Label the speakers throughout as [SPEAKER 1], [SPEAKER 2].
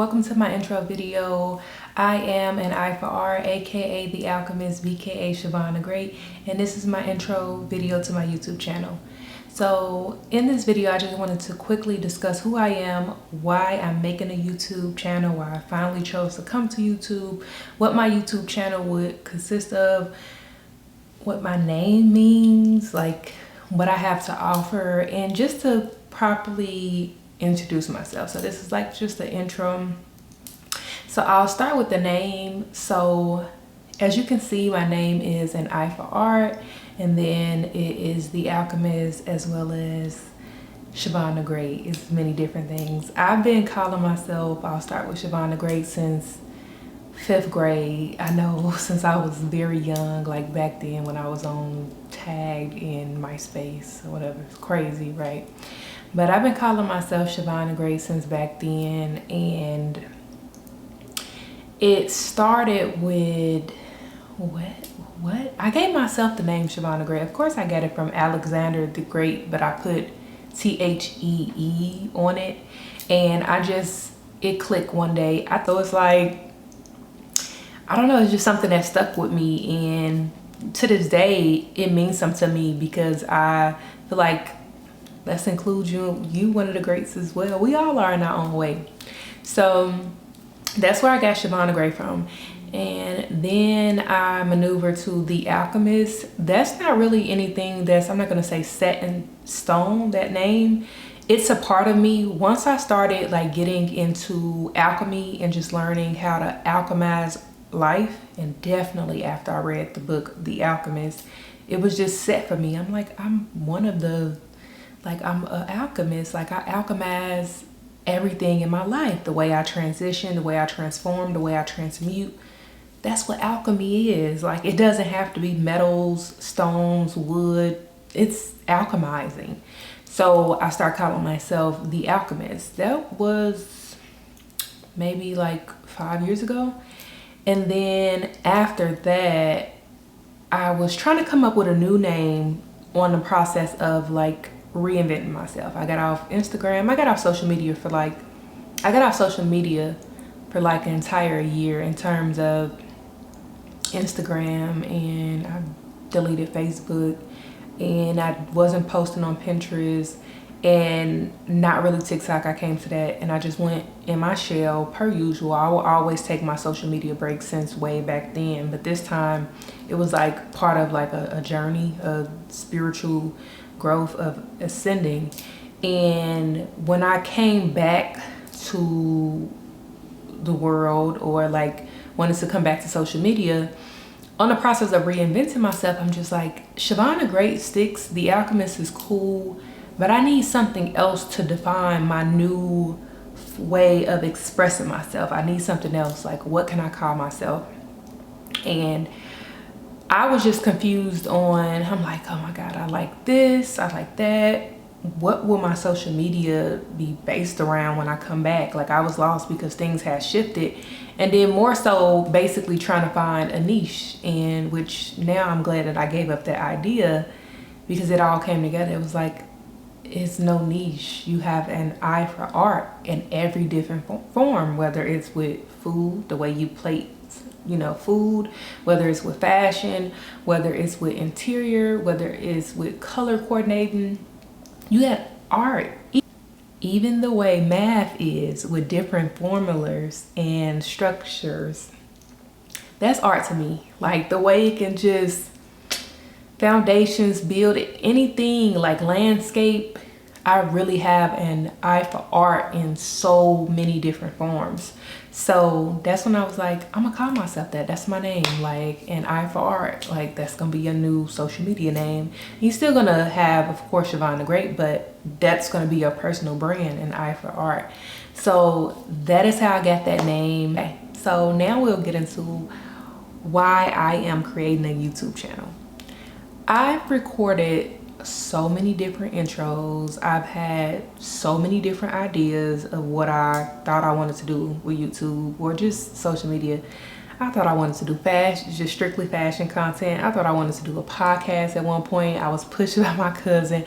[SPEAKER 1] welcome to my intro video. I am an I for Art, aka the Alchemist, BKA Siobhan the Great, and this is my intro video to my YouTube channel. So in this video, I just wanted to quickly discuss who I am, why I'm making a YouTube channel, why I finally chose to come to YouTube, what my YouTube channel would consist of, what my name means, like what I have to offer, and just to properly introduce myself. So this is like just the intro. So I'll start with the name. So as you can see, my name is an I for Art, and then it is the Alchemist as well as Siobhan the Great. It's many different things. I've been calling myself, I'll start with Siobhan the Great, since 5th grade. I know, since I was very young, like back then when I was on Tag in MySpace or whatever. It's crazy, right? But I've been calling myself Siobhan the Great since back then, and it started with what? I gave myself the name Siobhan the Great. Of course I got it from Alexander the Great, but I put THEE on it, and it clicked one day. I thought it's like, I don't know, it's just something that stuck with me, and to this day it means something to me because I feel like, let's include you one of the greats as well. We all are in our own way. So that's where I got Siobhan the Great from. And then I maneuvered to the Alchemist. That's not really anything I'm not gonna say set in stone, that name. It's a part of me. Once I started like getting into alchemy and just learning how to alchemize life, and definitely after I read the book, The Alchemist, it was just set for me. I'm like, I'm an alchemist. Like, I alchemize everything in my life. The way I transition, the way I transform, the way I transmute. That's what alchemy is. Like, it doesn't have to be metals, stones, wood. It's alchemizing. So I started calling myself the Alchemist. That was maybe like 5 years ago. And then after that, I was trying to come up with a new name on the process of like reinventing myself. I got off Instagram. I got off social media for like an entire year in terms of Instagram, and I deleted Facebook, and I wasn't posting on Pinterest, and not really TikTok. I came to that, and I just went in my shell per usual. I will always take my social media breaks since way back then, but this time it was like part of like a journey of spiritual growth, of ascending. And when I came back to the world, or like wanted to come back to social media, on the process of reinventing myself, I'm just like, Siobhan the Great sticks, the Alchemist is cool, but I need something else to define my new way of expressing myself. I need something else. Like, what can I call myself? And I was just confused I'm like, oh my God, I like this, I like that. What will my social media be based around when I come back? Like, I was lost because things had shifted. And then more so basically trying to find a niche, in which now I'm glad that I gave up that idea, because it all came together. It was like, it's no niche. You have an eye for art in every different form, whether it's with food, the way you plate food, whether it's with fashion, whether it's with interior, whether it's with color coordinating. You have art. Even the way math is, with different formulas and structures, that's art to me. Like, the way it can just foundations, build anything, like landscape. I really have an eye for art in so many different forms. So that's when I was like, I'm gonna call myself that. That's my name, like an eye for art. Like, that's gonna be a new social media name. You're still gonna have, of course, Siobhan the Great, but that's gonna be your personal brand, an eye for art. So that is how I got that name. So now we'll get into why I am creating a YouTube channel. I've recorded so many different intros. I've had so many different ideas of what I thought I wanted to do with YouTube or just social media. I thought I wanted to do fashion, just strictly fashion content. I thought I wanted to do a podcast at one point. I was pushed by my cousin.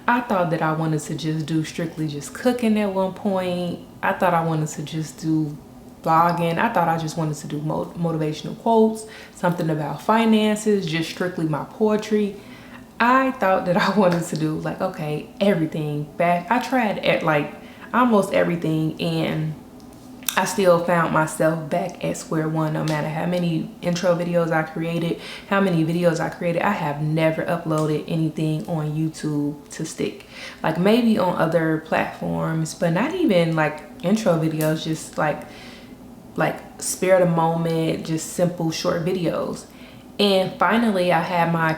[SPEAKER 1] I thought that I wanted to just do strictly just cooking at one point. I thought I wanted to just do vlogging. I thought I just wanted to do motivational quotes, something about finances, just strictly my poetry. I thought that I wanted to do like, okay, everything back. I tried at like almost everything, and I still found myself back at square one. No matter how many intro videos I created, how many videos I created, I have never uploaded anything on YouTube to stick. Like maybe on other platforms, but not even like intro videos, just like spare the moment, just simple short videos. And finally I had my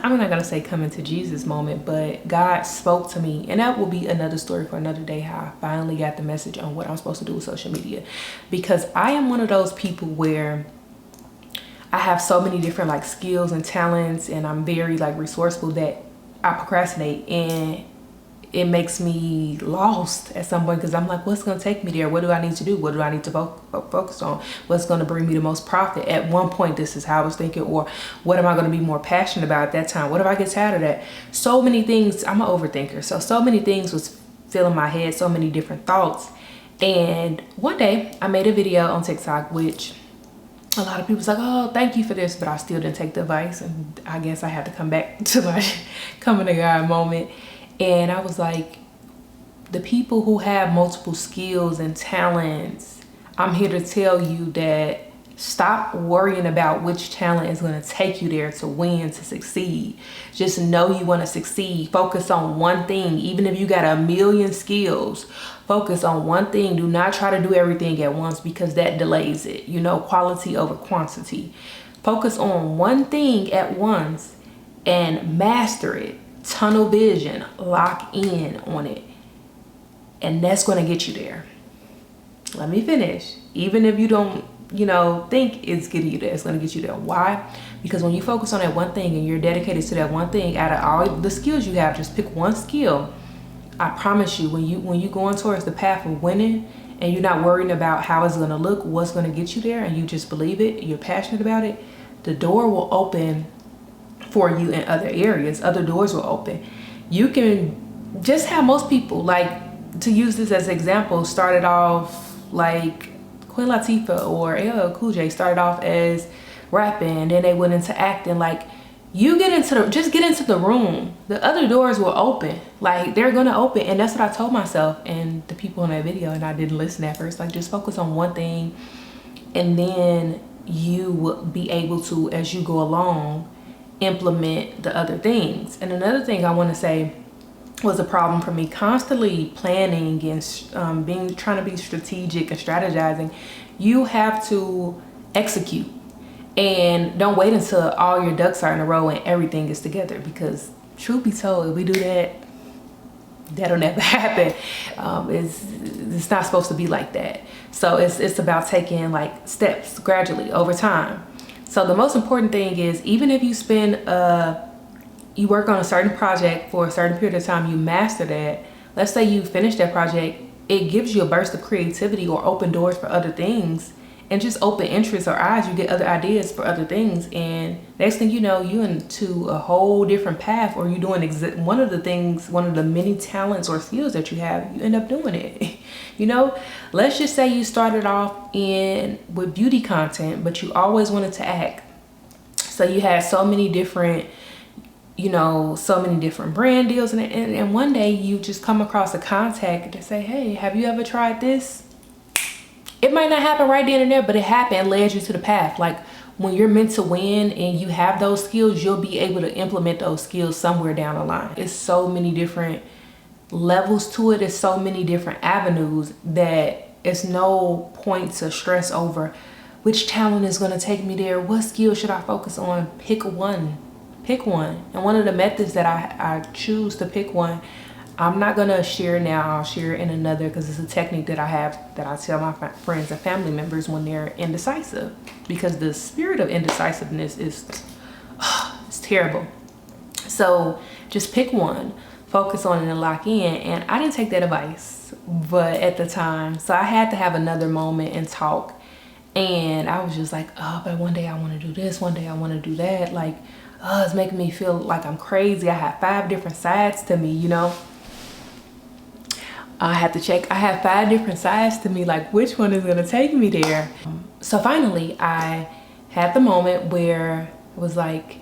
[SPEAKER 1] I'm not gonna say coming to Jesus moment, but God spoke to me, and that will be another story for another day, how I finally got the message on what I'm supposed to do with social media. Because I am one of those people where I have so many different like skills and talents, and I'm very like resourceful, that I procrastinate, and it makes me lost at some point, because I'm like, what's going to take me there? What do I need to do? What do I need to focus on? What's going to bring me the most profit? At one point, this is how I was thinking. Or what am I going to be more passionate about at that time? What if I get tired of that? So many things. I'm an overthinker. So many things was filling my head, so many different thoughts. And one day I made a video on TikTok, which a lot of people was like, oh, thank you for this, but I still didn't take the advice. And I guess I had to come back to my coming to God moment. And I was like, the people who have multiple skills and talents, I'm here to tell you that stop worrying about which talent is going to take you there to win, to succeed. Just know you want to succeed. Focus on one thing. Even if you got a million skills, focus on one thing. Do not try to do everything at once, because that delays it. You know, quality over quantity. Focus on one thing at once and master it. Tunnel vision, lock in on it, and that's going to get you there. Let me finish. Even if you don't, think it's getting you there, it's going to get you there. Why? Because when you focus on that one thing and you're dedicated to that one thing, out of all the skills you have, just pick one skill. I promise you, when you going towards the path of winning, and you're not worrying about how it's going to look, what's going to get you there, and you just believe it, you're passionate about it, the door will open for you in other areas. Other doors will open. You can just have most people, like, to use this as an example, started off like Queen Latifah or LL Cool J started off as rapping, then they went into acting. Like, you get into the room, the other doors will open. Like, they're gonna open. And that's what I told myself and the people in that video, and I didn't listen at first. Like, just focus on one thing, and then you will be able to, as you go along, implement the other things. And another thing I want to say was a problem for me, constantly planning and trying to be strategic and strategizing. You have to execute, and don't wait until all your ducks are in a row and everything is together, because truth be told, if we do that, that'll never happen. It's not supposed to be like that. So it's about taking like steps gradually over time. So the most important thing is, even if you you work on a certain project for a certain period of time, you master that. Let's say you finish that project, it gives you a burst of creativity or open doors for other things, and just open interests or eyes. You get other ideas for other things, and next thing you know, you into a whole different path, or you're doing one of the many talents or skills that you have, you end up doing it. Let's just say you started off with beauty content, but you always wanted to act. So you had so many different brand deals, and one day you just come across a contact to say, hey, have you ever tried this? It might not happen right then and there, but it happened and led you to the path. Like, when you're meant to win and you have those skills, you'll be able to implement those skills somewhere down the line. It's so many different levels to it. It's so many different avenues that it's no point to stress over which talent is going to take me there. What skill should I focus on? Pick one. And one of the methods that I choose to pick one, I'm not going to share now. I'll share it in another, because it's a technique that I have that I tell my friends and family members when they're indecisive, because the spirit of indecisiveness it's terrible. So just pick one, focus on it, and lock in. And I didn't take that advice, but at the time, so I had to have another moment and talk. And I was just like, oh, but one day I want to do this, one day I want to do that. Like, it's making me feel like I'm crazy. I have 5 different sides to me, you know. I have to check. I have 5 different sides to me, like which one is gonna take me there. So finally I had the moment where it was like,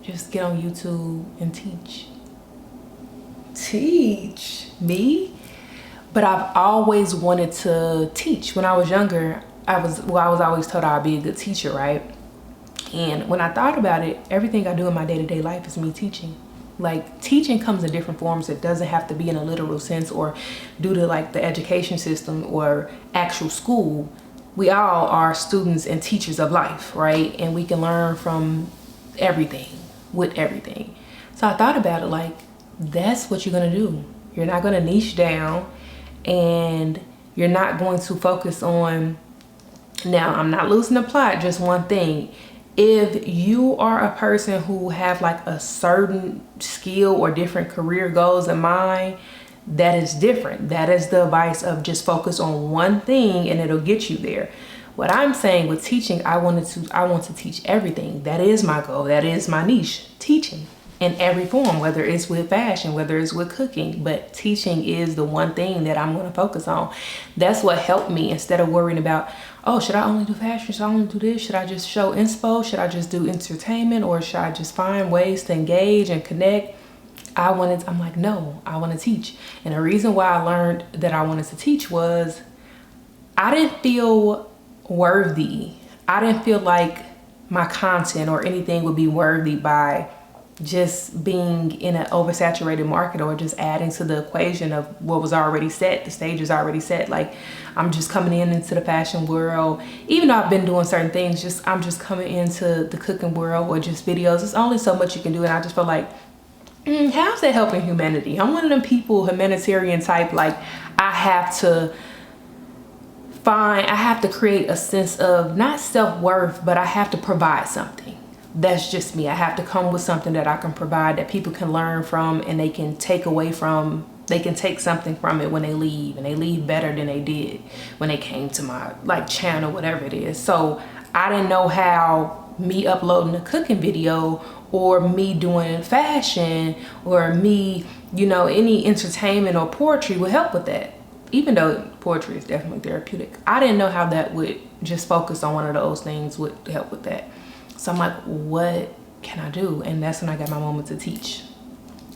[SPEAKER 1] just get on YouTube and teach me. But I've always wanted to teach. When I was younger, I was always told I'd be a good teacher, right? And when I thought about it, everything I do in my day-to-day life is me teaching. Like, teaching comes in different forms. It doesn't have to be in a literal sense or due to like the education system or actual school. We all are students and teachers of life, right? And we can learn from everything, with everything. So I thought about it like, that's what you're gonna do. You're not gonna niche down, and you're not going to focus on, now I'm not losing the plot, just one thing. If you are a person who have like a certain skill or different career goals in mind, that is different. That is the advice of just focus on one thing and it'll get you there. What I'm saying with teaching, I want to teach everything. That is my goal. That is my niche, teaching in every form, whether it's with fashion, whether it's with cooking, but teaching is the one thing that I'm going to focus on. That's what helped me, instead of worrying about, oh, should I only do fashion? Should I only do this? Should I just show inspo? Should I just do entertainment? Or should I just find ways to engage and connect? I'm like, no, I want to teach. And the reason why I learned that I wanted to teach was I didn't feel worthy. I didn't feel like my content or anything would be worthy by just being in an oversaturated market or just adding to the equation of what was already set. The stage is already set. Like, I'm just coming into the fashion world. Even though I've been doing certain things, I'm just coming into the cooking world or just videos. There's only so much you can do. And I just feel like, how's that helping humanity? I'm one of them people, humanitarian type, like I have to create a sense of not self-worth, but I have to provide something. That's just me. I have to come with something that I can provide, that people can learn from, and they can take something from it when they leave, and they leave better than they did when they came to my like channel, whatever it is. So I didn't know how me uploading a cooking video or me doing fashion or me, any entertainment or poetry would help with that. Even though poetry is definitely therapeutic, I didn't know how that would just focus on one of those things would help with that. So I'm like, what can I do? And that's when I got my moment to teach.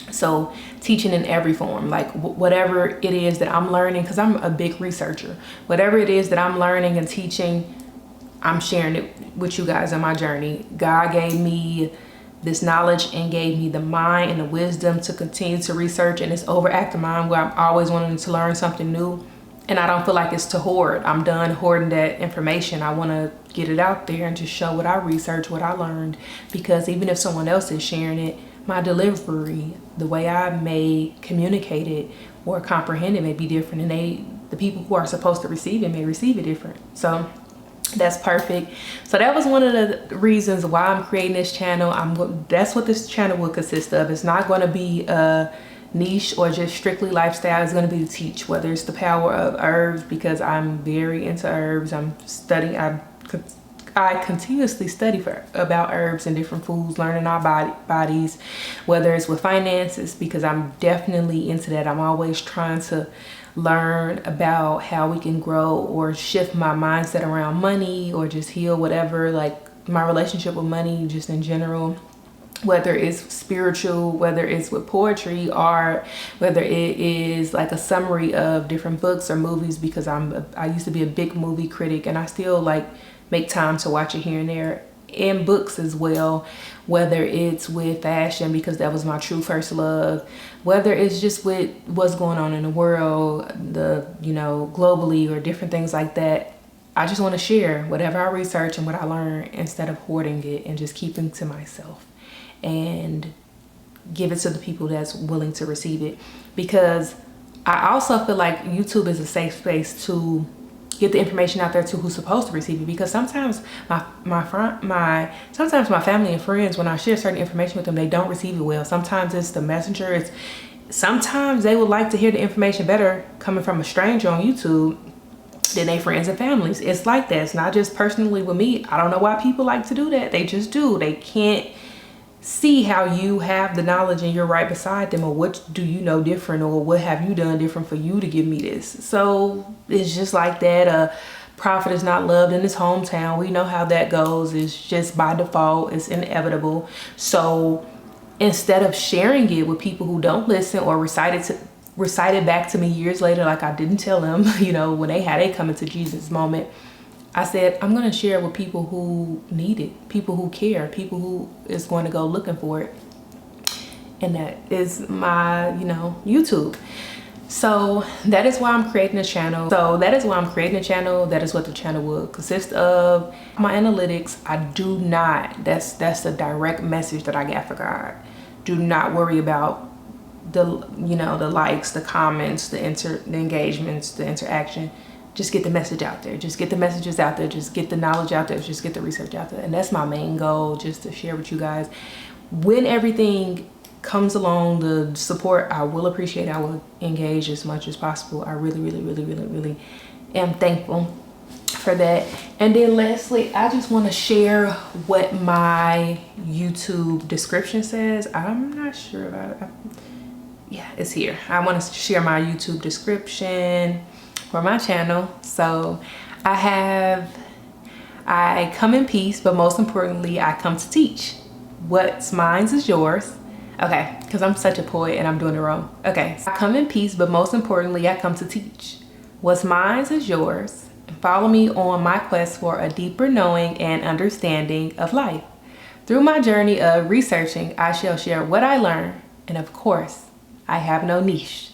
[SPEAKER 1] So teaching in every form, like whatever it is that I'm learning, because I'm a big researcher, whatever it is that I'm learning and teaching, I'm sharing it with you guys on my journey. God gave me this knowledge and gave me the mind and the wisdom to continue to research, and this overactive mind where I'm always wanting to learn something new. And I don't feel like it's to hoard. I'm done hoarding that information. I want to get it out there and just show what I researched, what I learned. Because even if someone else is sharing it, my delivery, the way I may communicate it or comprehend it may be different. And the people who are supposed to receive it may receive it different. So that's perfect. So that was one of the reasons why I'm creating this channel. That's what this channel will consist of. It's not going to be a niche or just strictly lifestyle. Is going to be to teach, whether it's the power of herbs, because I'm very into herbs. I'm studying, I continuously study about herbs and different foods, learning our bodies, whether it's with finances, because I'm definitely into that. I'm always trying to learn about how we can grow or shift my mindset around money, or just heal whatever, like my relationship with money just in general. Whether it's spiritual, whether it's with poetry, art, whether it is like a summary of different books or movies, because I used to be a big movie critic, and I still like make time to watch it here and there, and books as well. Whether it's with fashion, because that was my true first love, whether it's just with what's going on in the world, globally, or different things like that. I just want to share whatever I research and what I learn, instead of hoarding it and just keeping to myself, and give it to the people that's willing to receive it. Because I also feel like YouTube is a safe space to get the information out there to who's supposed to receive it. Because sometimes my family and friends, when I share certain information with them, they don't receive it well. Sometimes it's the messenger. Sometimes they would like to hear the information better coming from a stranger on YouTube than their friends and families. It's like that. It's not just personally with me. I don't know why people like to do that. They just do. They can't see how you have the knowledge and you're right beside them, or what do you know different, or what have you done different for you to give me this. So it's just like that. A prophet is not loved in his hometown. We know how that goes. It's just by default, it's inevitable. So instead of sharing it with people who don't listen, or recite it back to me years later like I didn't tell them, you know, when they had a coming to Jesus moment, I said, I'm going to share it with people who need it, people who care, people who is going to go looking for it. And that is my, you know, YouTube. So that is why I'm creating a channel. That is what the channel will consist of. My analytics, I do not, that's the direct message that I got for God. Do not worry about the, you know, the likes, the comments, the engagements, the interaction. Just get the message out there. Just get the messages out there. Just get the knowledge out there. Just get the research out there. And that's my main goal, just to share with you guys. When everything comes along, the support, I will appreciate. I will engage as much as possible. I really am thankful for that. And then lastly, I just want to share what my YouTube description says. I'm not sure about it. Yeah, it's here. I want to share my YouTube description for my channel. So I come in peace, but most importantly, I come to teach. What's mine is yours. Okay, because I'm such a poet and I'm doing it wrong. Okay, I come in peace, but most importantly, I come to teach. What's mine is yours. And follow me on my quest for a deeper knowing and understanding of life. Through my journey of researching, I shall share what I learn. And of course, I have no niche.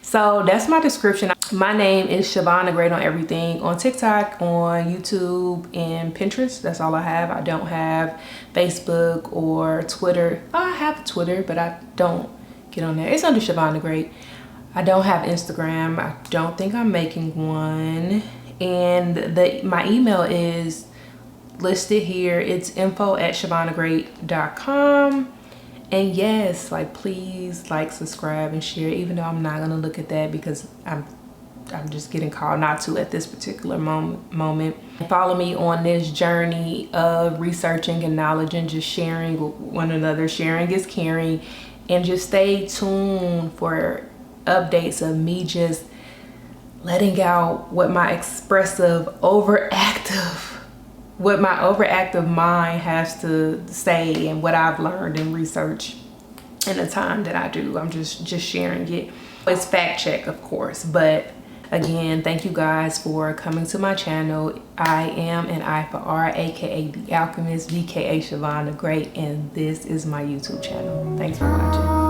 [SPEAKER 1] So that's my description. My name is Shavonna Great on everything, on TikTok, on YouTube, and Pinterest. That's all I have. I don't have Facebook or Twitter. Oh, I have Twitter, but I don't get on there. It's under Shavonna Great. I don't have Instagram. I don't think I'm making one. And my email is listed here. It's info@ShavonnaGreat.com. And yes, like, please like, subscribe, and share, even though I'm not gonna look at that because I'm just getting called not to at this particular moment. Follow me on this journey of researching and knowledge and just sharing with one another. Sharing is caring. And just stay tuned for updates of me just letting out what my overactive mind has to say, and what I've learned and research in the time that I do. I'm just sharing it. It's fact check, of course, but again, thank you guys for coming to my channel. I am ANEYEFORART, aka The Alchemist, VKA Shavonna Great, and this is my YouTube channel. Thanks for watching.